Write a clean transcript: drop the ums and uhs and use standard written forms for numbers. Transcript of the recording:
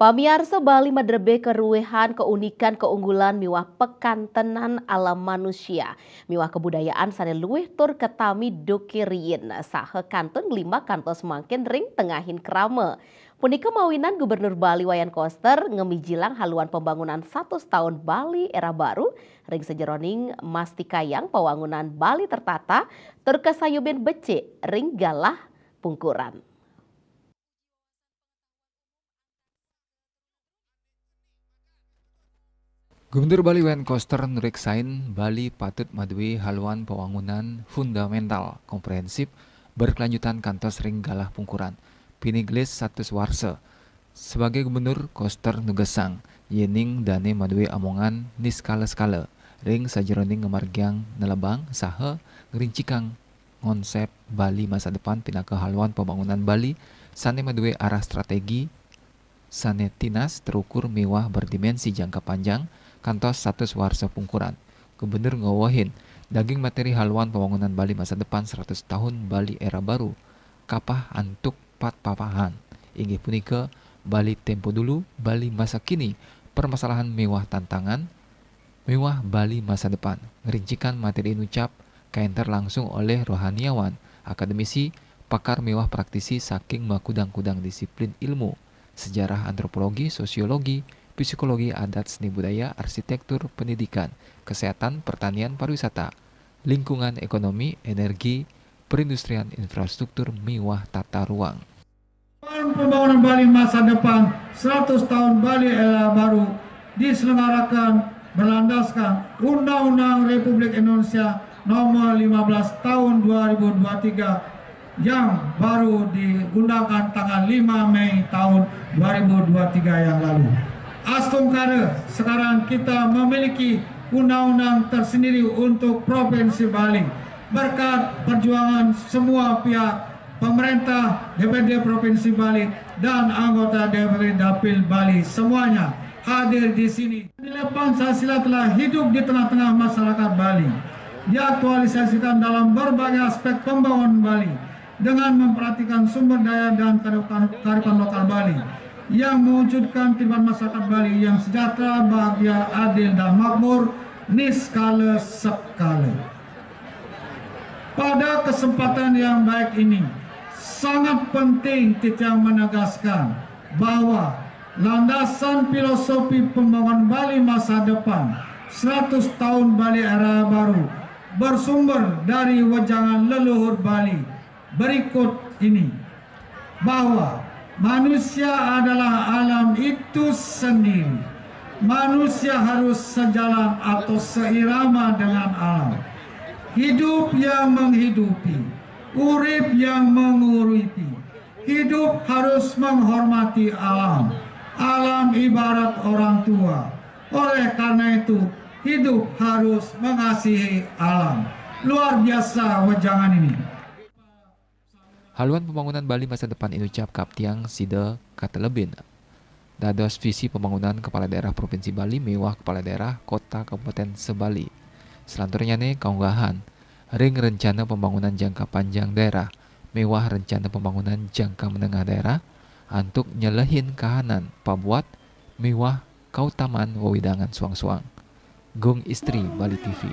Pamiarsa Bali madrebe keruehan keunikan keunggulan miwah pekantenan alam manusia. Miwah kebudayaan sane luwih tur ketami dokirien saha kantun 5 kantos mangkin ring tengahin krama. Punika mawinan Gubernur Bali Wayan Koster ngemijilang haluan pembangunan 100 tahun Bali era baru ring sejeroning mastikayang pewangunan Bali tertata tur kasayuben becik ring galah pungkuran. Gubernur Bali Wayan Koster nuriksain Bali patut madui haluan pembangunan fundamental komprehensif berkelanjutan kantos ring galah pungkuran piniglis satu warsa. Sebagai gubernur Koster nugesang yening dane madui amongan ni skala-skala ring sajeroning ngemargiang nelebang saha ngerincikang konsep Bali masa depan pinaka haluan pembangunan Bali sane madui arah strategi sane tinas terukur mewah berdimensi jangka panjang kantos 100 warsa pungkuran. Gubernur ngawahin daging materi haluan pembangunan Bali masa depan 100 tahun Bali era baru kapah antuk pat papahan. Inggih punika Bali tempo dulu, Bali masa kini, permasalahan mewah tantangan, mewah Bali masa depan. Ngerincikan materi nucap kaenter langsung oleh rohaniawan, akademisi, pakar mewah praktisi saking makudang-kudang disiplin ilmu, sejarah antropologi, sosiologi, psikologi adat seni budaya, arsitektur, pendidikan, kesehatan, pertanian, pariwisata, lingkungan ekonomi, energi, perindustrian, infrastruktur, miwah tata ruang. Pembangunan Bali masa depan 100 tahun Bali era baru diselenggarakan berlandaskan Undang-Undang Republik Indonesia Nomor 15 Tahun 2023 yang baru diundangkan tanggal 5 Mei tahun 2023 yang lalu. Astungkara sekarang kita memiliki undang-undang tersendiri untuk Provinsi Bali berkat perjuangan semua pihak, pemerintah, DPRD Provinsi Bali dan anggota DPRD Dapil Bali semuanya hadir di sini. Nilai Pancasila telah hidup di tengah-tengah masyarakat Bali, diaktualisasikan dalam berbagai aspek pembangunan Bali dengan memperhatikan sumber daya dan kearifan lokal Bali yang mewujudkan kehidupan masyarakat Bali yang sejahtera, bahagia, adil dan makmur niskala sekala. Pada kesempatan yang baik ini, sangat penting kita menegaskan bahwa landasan filosofi pembangunan Bali masa depan 100 tahun Bali era baru bersumber dari wejangan leluhur Bali berikut ini, bahwa manusia adalah alam itu sendiri. Manusia harus sejalan atau seirama dengan alam. Hidup yang menghidupi, urip yang menguripi. Hidup harus menghormati alam. Alam ibarat orang tua. Oleh karena itu, hidup harus mengasihi alam. Luar biasa wejangan ini. Haluan pembangunan Bali masa depan inucap Kaptiang Sida Katelebin. Dados visi pembangunan kepala daerah Provinsi Bali mewah kepala daerah kota kabupaten sebali. Selanturnya kaunggahan ring rencana pembangunan jangka panjang daerah mewah rencana pembangunan jangka menengah daerah untuk nyelehin kahanan pabuat mewah kautaman wawidangan suang-suang. Gung Istri Bali TV.